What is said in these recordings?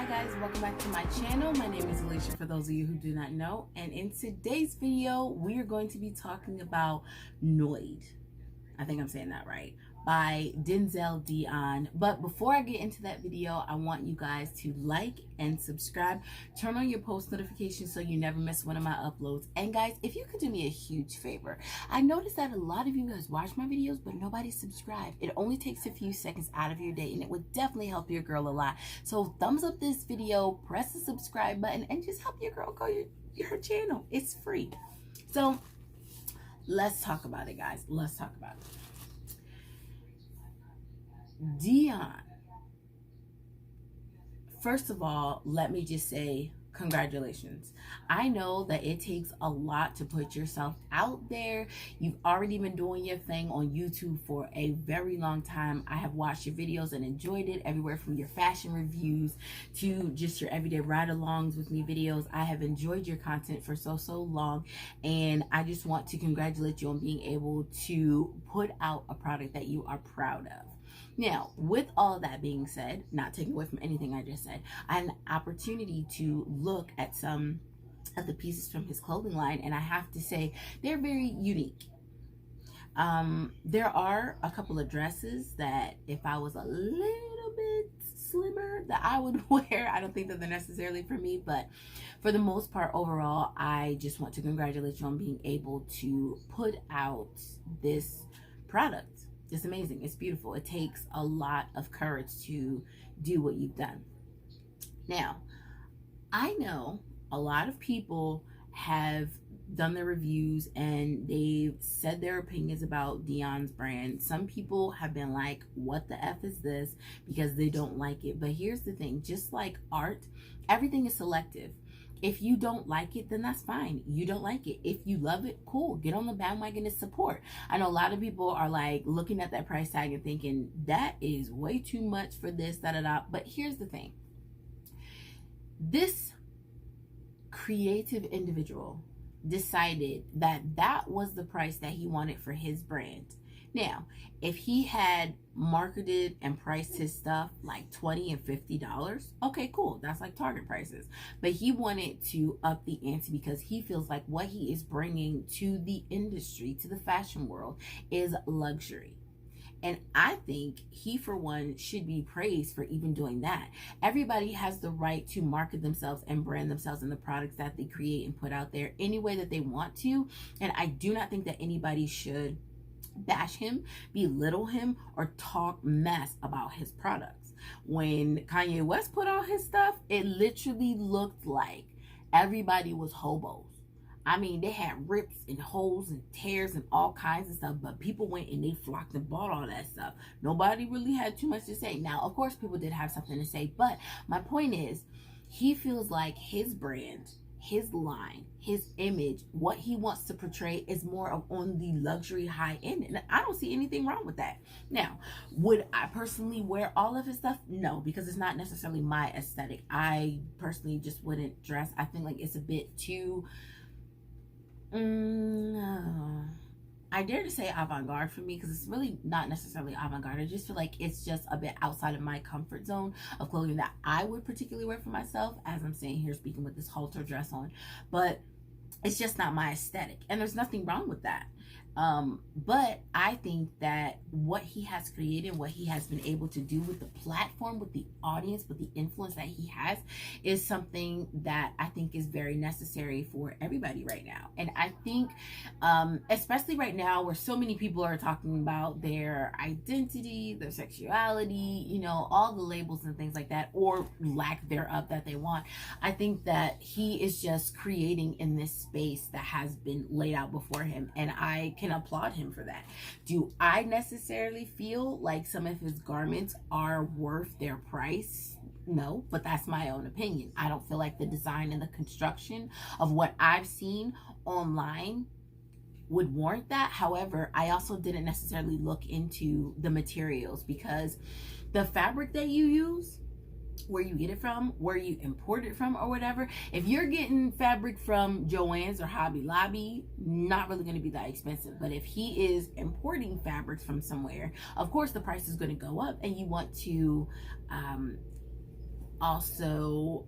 guys, welcome back to my channel. My name is Alicia for those of you who do not know, and in today's video we are going to be talking about Noid. I think I'm saying that right, by Denzel Dion. But before I get into that video, I want you guys to like and subscribe. Turn on your post notifications so you never miss one of my uploads. And guys, if you could do me a huge favor, I noticed that a lot of you guys watch my videos, but nobody subscribed. It only takes a few seconds out of your day, and it would definitely help your girl a lot. So thumbs up this video, press the subscribe button, and just help your girl grow your channel. It's free. So let's talk about it, guys. Let's talk about it. Dion. First of all, let me just say congratulations. I know that it takes a lot to put yourself out there. You've already been doing your thing on YouTube for a very long time. I have watched your videos and enjoyed it, everywhere from your fashion reviews to just your everyday ride-alongs with me videos. I have enjoyed your content for so long, and I just want to congratulate you on being able to put out a product that you are proud of. Now, with all that being said, not taking away from anything I just said, I had an opportunity to look at some of the pieces from his clothing line, and I have to say they're very unique. There are a couple of dresses that if I was a little bit slimmer that I would wear. I don't think that they're necessarily for me, but for the most part, overall, I just want to congratulate you on being able to put out this product. It's amazing. It's beautiful. It takes a lot of courage to do what you've done. Now, I know a lot of people have done their reviews and they've said their opinions about Dion's brand. Some people have been like, what the F is this? Because they don't like it. But here's the thing, just like art, everything is selective. If you don't like it, then that's fine. You don't like it. If you love it, cool. Get on the bandwagon and support. I know a lot of people are like looking at that price tag and thinking that is way too much for this, da-da-da. But here's the thing. This creative individual decided that that was the price that he wanted for his brand. Now, if he had marketed and priced his stuff like $20 and $50, okay, cool. That's like Target prices. But he wanted to up the ante because he feels like what he is bringing to the industry, to the fashion world, is luxury. And I think he, for one, should be praised for even doing that. Everybody has the right to market themselves and brand themselves in the products that they create and put out there any way that they want to. And I do not think that anybody should bash him, belittle him, or talk mess about his products. When Kanye West put out his stuff, it literally looked like everybody was hobos. I mean, they had rips and holes and tears and all kinds of stuff, but people went and they flocked and bought all that stuff. Nobody really had too much to say. Now, of course, people did have something to say, but my point is, he feels like his brand, his line, his image, what he wants to portray is more of on the luxury high end. And I don't see anything wrong with that. Now, would I personally wear all of his stuff? No, because it's not necessarily my aesthetic. I personally just wouldn't dress. I think like it's a bit too, I dare to say avant-garde for me, because it's really not necessarily avant-garde. I just feel like it's just a bit outside of my comfort zone of clothing that I would particularly wear for myself, as I'm saying here speaking with this halter dress on. But it's just not my aesthetic, and there's nothing wrong with that. But I think that what he has created, what he has been able to do with the platform, with the audience, with the influence that he has, is something that I think is very necessary for everybody right now. And I think, especially right now where so many people are talking about their identity, their sexuality, you know, all the labels and things like that, or lack thereof that they want, I think that he is just creating in this space that has been laid out before him, and I can applaud him for that. Do I necessarily feel like some of his garments are worth their price? No, but that's my own opinion. I don't feel like the design and the construction of what I've seen online would warrant that. However, I also didn't necessarily look into the materials, because the fabric that you use, where you get it from, where you import it from, or whatever. If you're getting fabric from Joann's or Hobby Lobby, not really going to be that expensive. But if he is importing fabrics from somewhere, of course the price is going to go up, and you want to also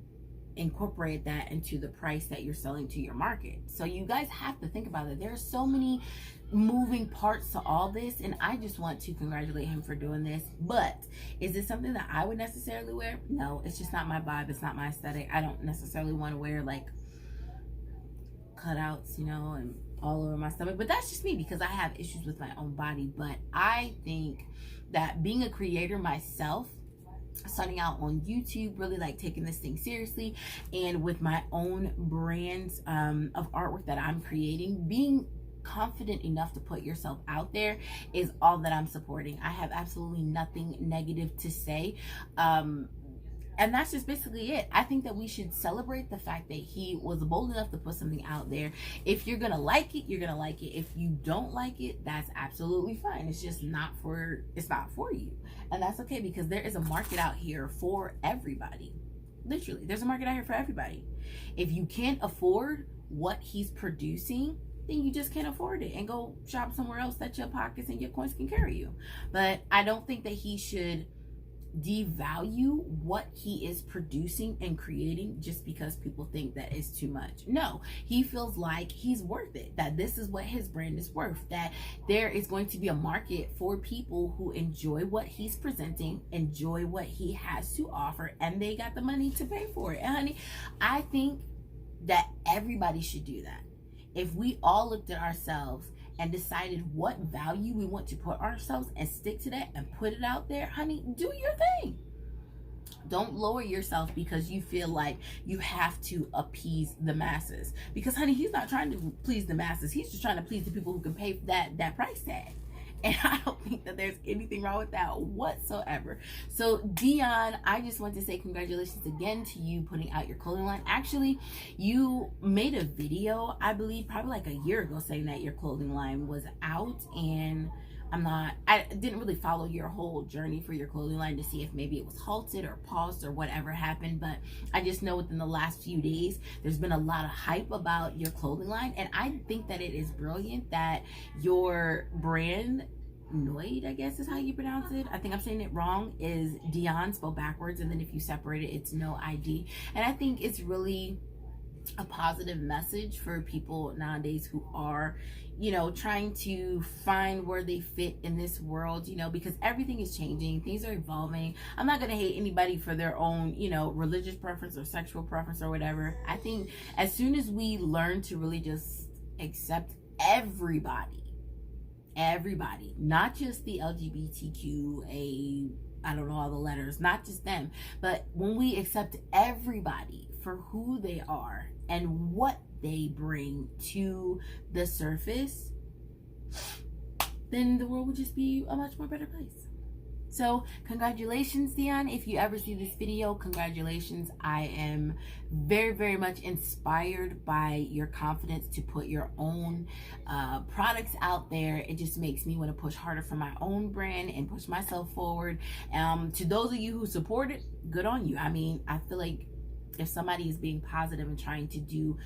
incorporate that into the price that you're selling to your market. So you guys have to think about it. There are so many moving parts to all this, and I just want to congratulate him for doing this. But is it something that I would necessarily wear? No, it's just not my vibe. It's not my aesthetic. I don't necessarily want to wear like cutouts, you know, and all over my stomach. But that's just me, because I have issues with my own body. But I think that being a creator myself, starting out on YouTube, really like taking this thing seriously, and with my own brands of artwork that I'm creating, being confident enough to put yourself out there is all that I'm supporting. I have absolutely nothing negative to say. And that's just basically it. I think that we should celebrate the fact that he was bold enough to put something out there. If you're gonna like it, you're gonna like it. If you don't like it, that's absolutely fine. It's just not for you. And that's okay, because there is a market out here for everybody. Literally, there's a market out here for everybody. If you can't afford what he's producing, then you just can't afford it, and go shop somewhere else that your pockets and your coins can carry you. But I don't think that he should devalue what he is producing and creating just because people think that it's too much. No, he feels like he's worth it, that this is what his brand is worth, that there is going to be a market for people who enjoy what he's presenting, enjoy what he has to offer, and they got the money to pay for it. And honey, I think that everybody should do that. If we all looked at ourselves and decided what value we want to put ourselves and stick to that and put it out there, honey, do your thing. Don't lower yourself because you feel like you have to appease the masses. Because honey, he's not trying to please the masses. He's just trying to please the people who can pay that price tag. And I don't think that there's anything wrong with that whatsoever. So Dion, I just want to say congratulations again to you putting out your clothing line. Actually, you made a video, I believe, probably like a year ago, saying that your clothing line was out, and I didn't really follow your whole journey for your clothing line to see if maybe it was halted or paused or whatever happened. But I just know within the last few days, there's been a lot of hype about your clothing line. And I think that it is brilliant that your brand, Noid, I guess is how you pronounce it. I think I'm saying it wrong, is Dion spelled backwards. And then if you separate it, it's no ID. And I think it's really a positive message for people nowadays who are, you know, trying to find where they fit in this world, you know, because everything is changing, things are evolving. I'm not going to hate anybody for their own, you know, religious preference or sexual preference or whatever. I think as soon as we learn to really just accept everybody, not just the LGBTQA, I don't know all the letters, not just them, but when we accept everybody for who they are and what they bring to the surface, then the world would just be a much more better place. So congratulations, Dion. If you ever see this video, congratulations. I am very, very much inspired by your confidence to put your own products out there. It just makes me want to push harder for my own brand and push myself forward. To those of you who support it, good on you. I mean, I feel like if somebody is being positive and trying to do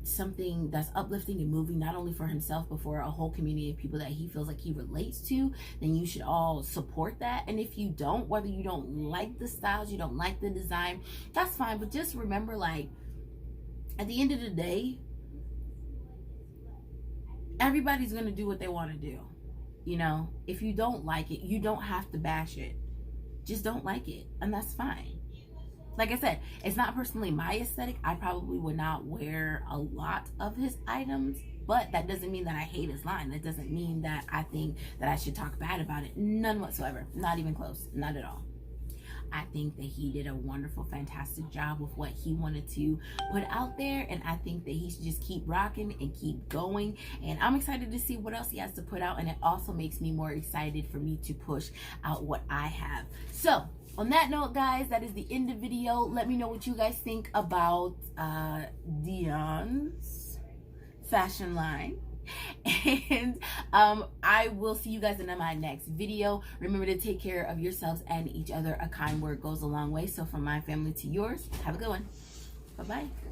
something that's uplifting and moving, not only for himself but for a whole community of people that he feels like he relates to, then you should all support that. And if you don't, whether you don't like the styles, you don't like the design, that's fine. But just remember, like, at the end of the day, everybody's gonna do what they want to do. You know, if you don't like it, you don't have to bash it. Just don't like it, and that's fine. Like I said, it's not personally my aesthetic. I probably would not wear a lot of his items, but that doesn't mean that I hate his line. That doesn't mean that I think that I should talk bad about it. None whatsoever. Not even close. Not at all. I think that he did a wonderful, fantastic job with what he wanted to put out there. And I think that he should just keep rocking and keep going. And I'm excited to see what else he has to put out. And it also makes me more excited for me to push out what I have. So on that note, guys, that is the end of the video. Let me know what you guys think about Dion's fashion line. And I will see you guys in my next video. Remember to take care of yourselves and each other. A kind word goes a long way. So from my family to yours, have a good one. Bye-bye.